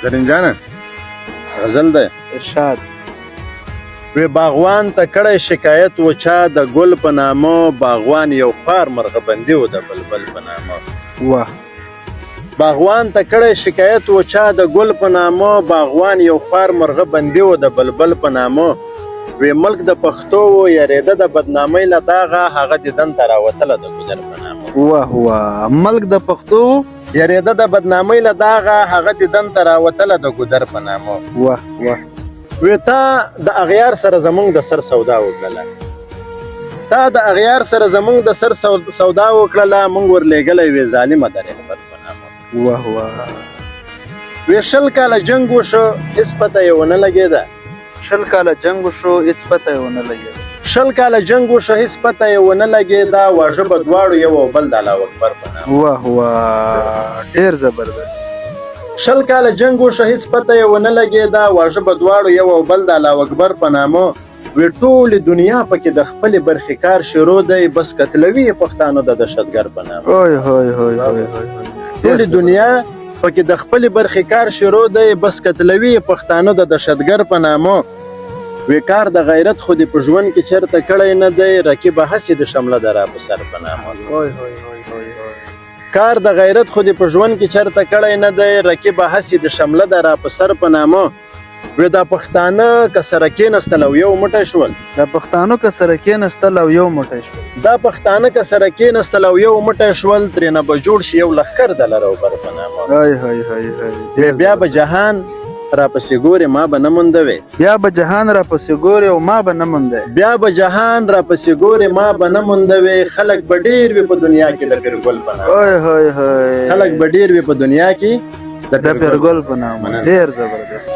زرین جانه غزل ده ارشاد. وی باغوان ته کړی شکایت و چا د ګل په نامه، باغوان یو خوار مرغه بندي و د بلبل په نامه. واه. باغوان ته کړی شکایت و چا د ګل په نامه، باغوان یو خوار مرغه بندي و د بلبل په نامه. وی ملک د پښتو و یریده د بدنامۍ له داغه، هغه دیدن ته راوتله د ګودر په نامه. واه واه. ملک د پښتو یریده د بدنامۍ له داغه، هغه دیدن ته راوتله د ګودر په نامه. واه واه. وی تا د اغیار سره زمونږ د سر سودا وکړله، تا د اغیار سره زمونږ د سر سودا وکړله، مونږ ورلېږلی وی ظالمه د رهبر په نامه. واه واه. وی 20 کاله جنګ وشو هېڅ پته یې ونه لګېده، 20 کاله جنګ وشو هېڅ پته یې ونه لګېده. 20 کاله جنګ وشو هېڅ پته یې ونه لګېده، واژه به دواړو یو او بل د الله اکبر په نامه. واه واه. ډېر زبردست. 20 کاله جنګ وشو هېڅ پته یې ونه لګېده، واژه به دواړو یو او بل د الله اکبر په نامه. وی ټولې دنیا پکې د خپلې برخې کار شروع دی، بس قتلوي یې پښتانه د دهشتګر په نامه. اوی هوی هوی هوی هوی. ټولې دنیا پکې د خپلې برخې کار شروع دی، بس قتلوي یې پښتانه د دهشتګر په نامه. وی کار د غیرت خو دې په ژوند کې چېرته کړی نه دی، رقیبه هسې د شمله د را په سر په نامه. اوی هوی هوی هوی هوی. کار د غیرت خو دې په ژوند کې چېرته کړی نه دی، رقیبه هسې د شمله د را په سر په نامه. وی دا پښتانه که سره کېنستل او یو موټی شول، دا پښتانه که سره کېنستل او یو موټی شول، دا پښتانه که سره کېنستل او یو موټی شول، ترېنه به جوړ شي یو لښکر د لروبر په نامه. هی هی هی هی. بیا به جهان را پسې ګورې ما به نه موندوې، بیا به جهان را پسې ګورې او ما به نه موندی، بیا به جهان را پسې ګورې ما به نه موندوې. خلک به ډېر وي په دنیا کې د پیرګل په نامه، اوی هوی هوی. خلک به ډېر وي په دنیا کې د پیرګل په نامه. ډېر زبردست.